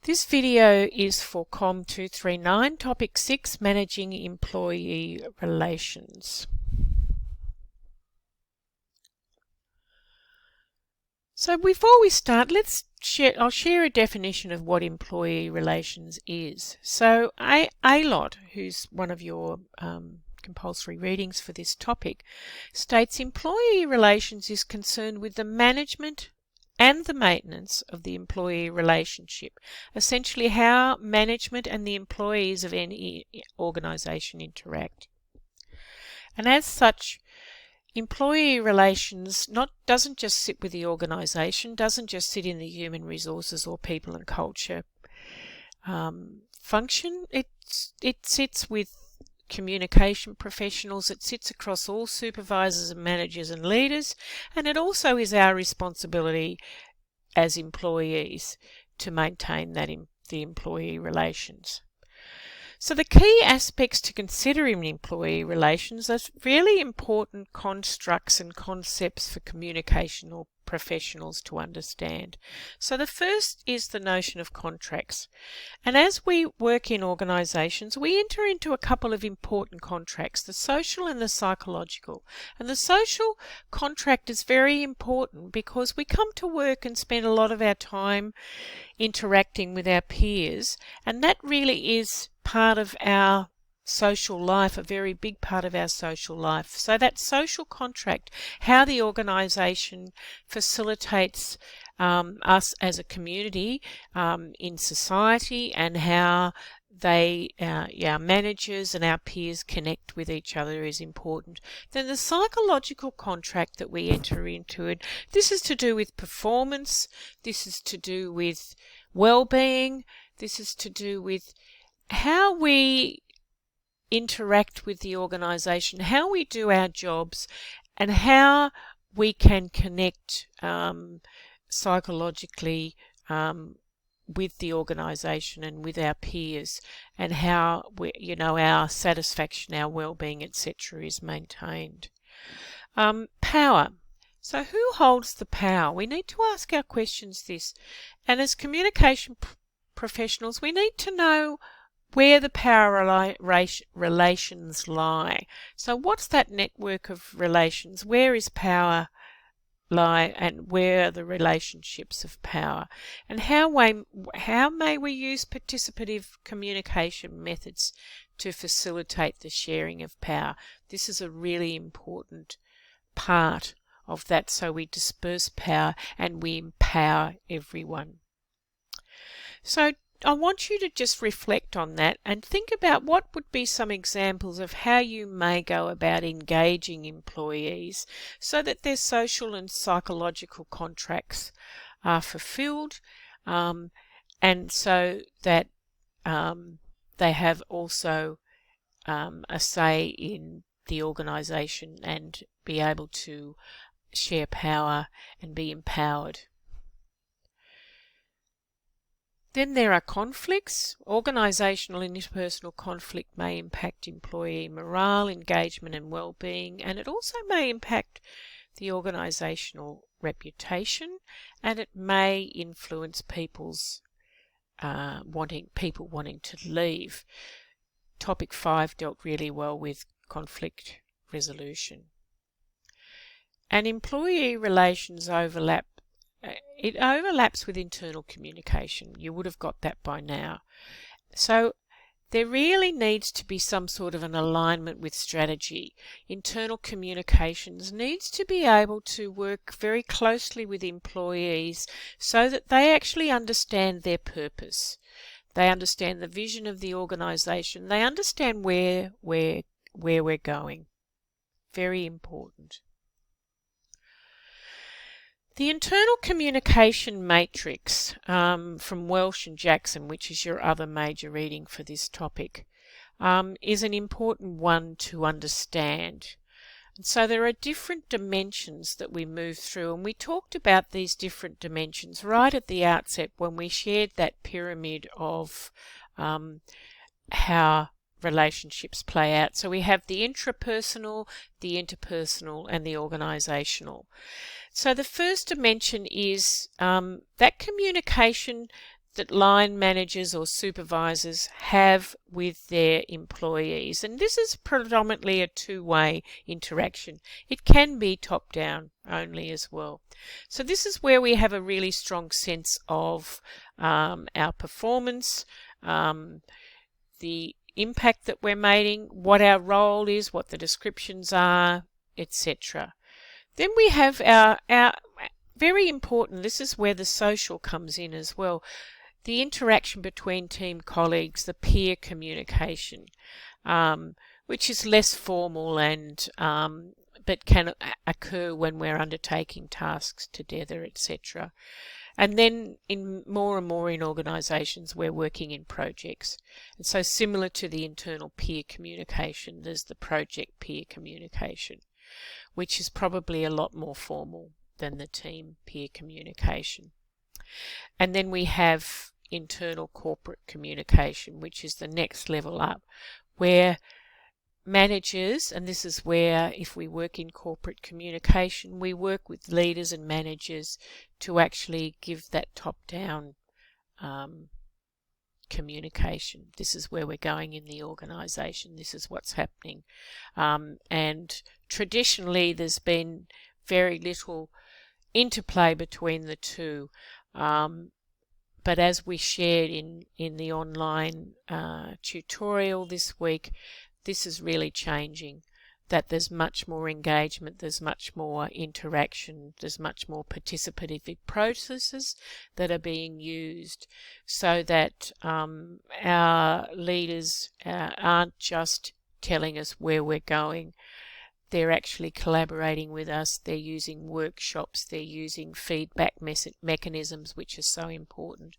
This video is for COM239, Topic 6, Managing Employee Relations. So before we start, I'll share a definition of what employee relations is. So ALOT, who's one of your compulsory readings for this topic, states employee relations is concerned with the management and the maintenance of the employee relationship, essentially how management and the employees of any organisation interact. And as such, employee relations doesn't just sit with the organisation, doesn't just sit in the human resources or people and culture function. It sits with communication professionals, it sits across all supervisors and managers and leaders, and it also is our responsibility as employees to maintain the employee relations. So the key aspects to consider in employee relations are really important constructs and concepts for communication or professionals to understand. So the first is the notion of contracts. And as we work in organisations, we enter into a couple of important contracts, the social and the psychological. And the social contract is very important because we come to work and spend a lot of our time interacting with our peers, and that really is part of our social life, a very big part of our social life. So that social contract, how the organisation facilitates us as a community in society, and how our managers and our peers connect with each other is important. Then the psychological contract that we enter into, it this is to do with performance, this is to do with well-being, this is to do with how we interact with the organisation, how we do our jobs, and how we can connect psychologically with the organisation and with our peers, and how our satisfaction, our well-being, etc. is maintained. Power. So who holds the power? We need to ask our questions this, and as communication professionals we need to know where the power relations lie. So what's that network of relations? Where is power lie, and where are the relationships of power? And how may we use participative communication methods to facilitate the sharing of power? This is a really important part of that, so we disperse power and we empower everyone. So I want you to just reflect on that and think about what would be some examples of how you may go about engaging employees so that their social and psychological contracts are fulfilled, and so that they have also a say in the organisation and be able to share power and be empowered. Then there are conflicts. Organisational and interpersonal conflict may impact employee morale, engagement and well-being, and it also may impact the organisational reputation, and it may influence people wanting to leave. Topic 5 dealt really well with conflict resolution. And employee relations overlap. It overlaps with internal communication. You would have got that by now. So there really needs to be some sort of an alignment with strategy. Internal communications needs to be able to work very closely with employees so that they actually understand their purpose. They understand the vision of the organisation. They understand where we're going. Very important. The internal communication matrix from Welsh and Jackson, which is your other major reading for this topic, is an important one to understand. And so there are different dimensions that we move through, and we talked about these different dimensions right at the outset when we shared that pyramid of how relationships play out. So we have the intrapersonal, the interpersonal, and the organisational. So the first dimension is that communication that line managers or supervisors have with their employees. And this is predominantly a two-way interaction. It can be top-down only as well. So this is where we have a really strong sense of our performance, the impact that we're making, what our role is, what the descriptions are, etc. Then we have our very important, this is where the social comes in as well, the interaction between team colleagues, the peer communication, which is less formal and but can occur when we're undertaking tasks together, etc. And then in more and more in organisations, we're working in projects. And so similar to the internal peer communication, there's the project peer communication, which is probably a lot more formal than the team peer communication. And then we have internal corporate communication, which is the next level up, where managers, and this is where if we work in corporate communication, we work with leaders and managers to actually give that top-down communication. This is where we're going in the organisation. This is what's happening. And traditionally there's been very little interplay between the two. But as we shared in the online tutorial this week, this is really changing, that there's much more engagement, there's much more interaction, there's much more participative processes that are being used so that our leaders aren't just telling us where we're going. They're actually collaborating with us, they're using workshops, they're using feedback mechanisms, which are so important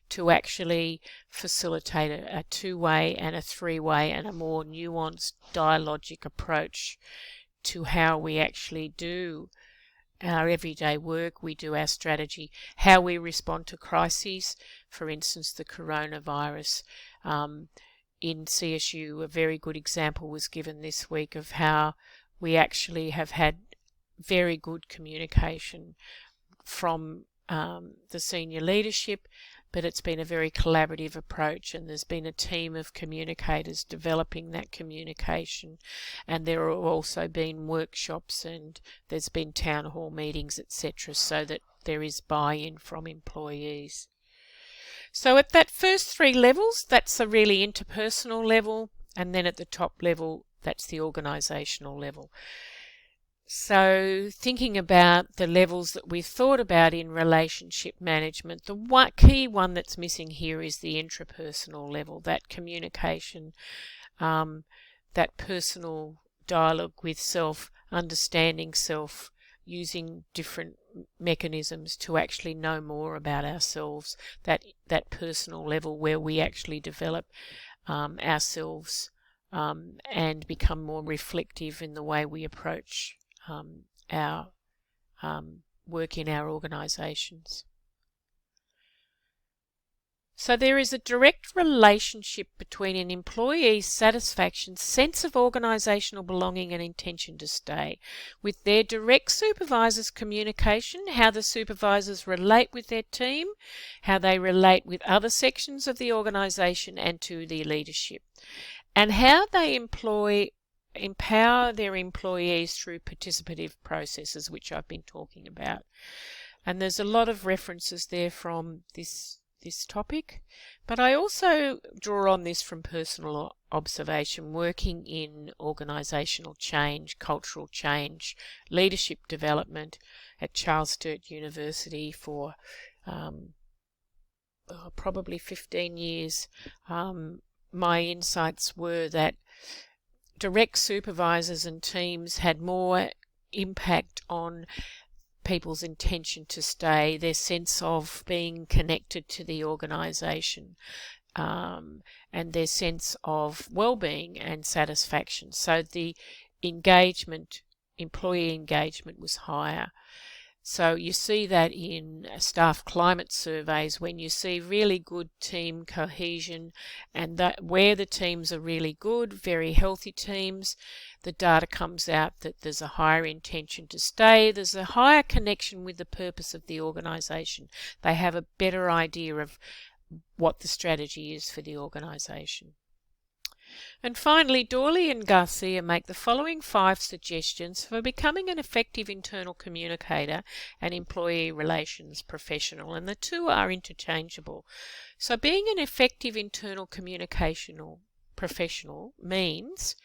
to actually facilitate a two-way and a three-way and a more nuanced dialogic approach to how we actually do our everyday work, we do our strategy, how we respond to crises, for instance the coronavirus. In CSU, a very good example was given this week of how we actually have had very good communication from the senior leadership, but it's been a very collaborative approach, and there's been a team of communicators developing that communication, and there have also been workshops and there's been town hall meetings, etc., so that there is buy-in from employees. So at that first three levels, that's a really interpersonal level, and then at the top level, that's the organisational level. So thinking about the levels that we've thought about in relationship management, the key one that's missing here is the intrapersonal level, that communication, that personal dialogue with self, understanding self, using different mechanisms to actually know more about ourselves, that personal level where we actually develop ourselves and become more reflective in the way we approach our work in our organisations. So there is a direct relationship between an employee's satisfaction, sense of organisational belonging and intention to stay, with their direct supervisor's communication, how the supervisors relate with their team, how they relate with other sections of the organisation and to the leadership, and how they empower their employees through participative processes, which I've been talking about. And there's a lot of references there from this topic, but I also draw on this from personal observation, working in organisational change, cultural change, leadership development at Charles Sturt University for probably 15 years. My insights were that direct supervisors and teams had more impact on people's intention to stay, their sense of being connected to the organisation, and their sense of well-being and satisfaction. So the engagement, employee engagement was higher. So you see that in staff climate surveys when you see really good team cohesion, and that where the teams are really good, very healthy teams, the data comes out that there's a higher intention to stay, there's a higher connection with the purpose of the organisation. They have a better idea of what the strategy is for the organisation. And finally, Dawley and Garcia make the following 5 suggestions for becoming an effective internal communicator and employee relations professional, and the 2 are interchangeable. So being an effective internal communicational professional means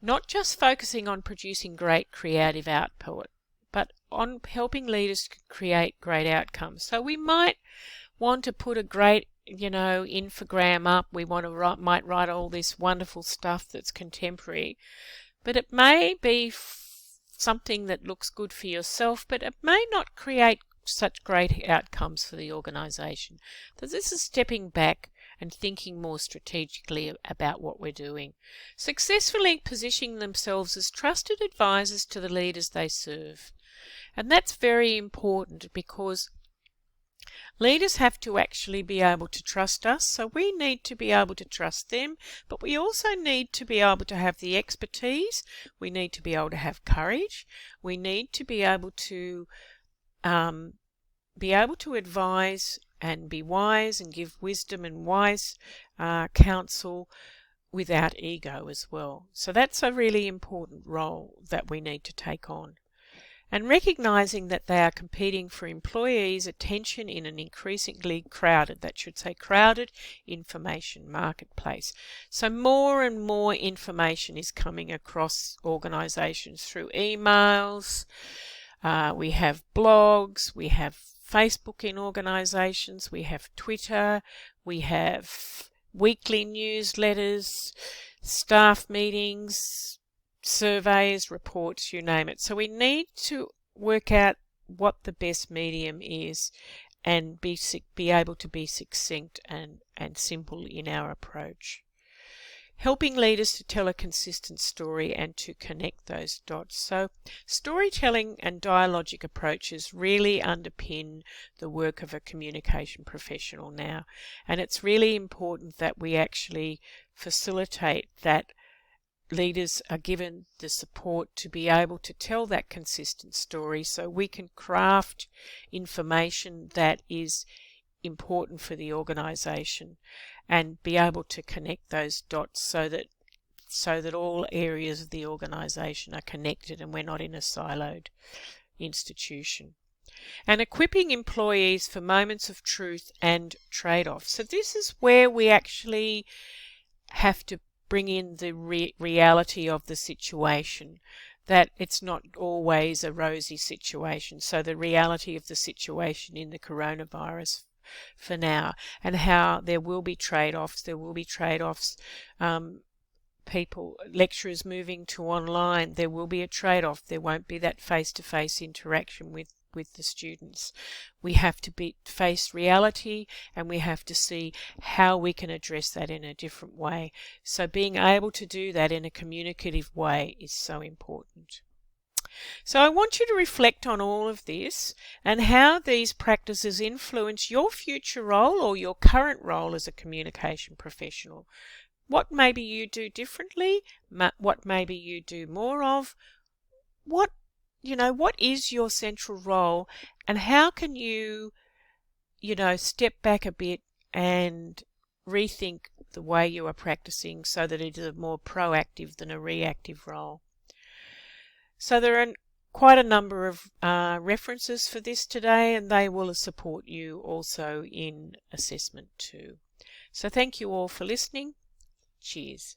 not just focusing on producing great creative output, but on helping leaders create great outcomes. So we might want to put a great infogram up. We want to might write all this wonderful stuff that's contemporary, but it may be something that looks good for yourself, but it may not create such great outcomes for the organisation. So this is stepping back and thinking more strategically about what we're doing. Successfully positioning themselves as trusted advisors to the leaders they serve. And that's very important, because leaders have to actually be able to trust us, so we need to be able to trust them, but we also need to be able to have the expertise, we need to be able to have courage, we need to be able to advise and be wise and give wisdom and wise counsel without ego as well. So that's a really important role that we need to take on. And recognising that they are competing for employees' attention in an increasingly crowded information marketplace. So more and more information is coming across organisations through emails. We have blogs, we have Facebook in organisations, we have Twitter, we have weekly newsletters, staff meetings, surveys, reports, you name it. So we need to work out what the best medium is and be able to be succinct and simple in our approach. Helping leaders to tell a consistent story and to connect those dots. So storytelling and dialogic approaches really underpin the work of a communication professional now. And it's really important that we actually facilitate that leaders are given the support to be able to tell that consistent story, so we can craft information that is important for the organisation and be able to connect those dots so that all areas of the organisation are connected and we're not in a siloed institution. And equipping employees for moments of truth and trade-off. So this is where we actually have to bring in the reality of the situation, that it's not always a rosy situation. So the reality of the situation in the coronavirus for now, and how there will be trade-offs. Lecturers moving to online, there will be a trade-off. There won't be that face-to-face interaction with the students. We have to face reality, and we have to see how we can address that in a different way. So being able to do that in a communicative way is so important. So I want you to reflect on all of this and how these practices influence your future role or your current role as a communication professional. What maybe you do differently, what maybe you do more of, what is your central role, and how can you step back a bit and rethink the way you are practicing so that it is a more proactive than a reactive role. So there are quite a number of references for this today, and they will support you also in assessment too. So thank you all for listening. Cheers.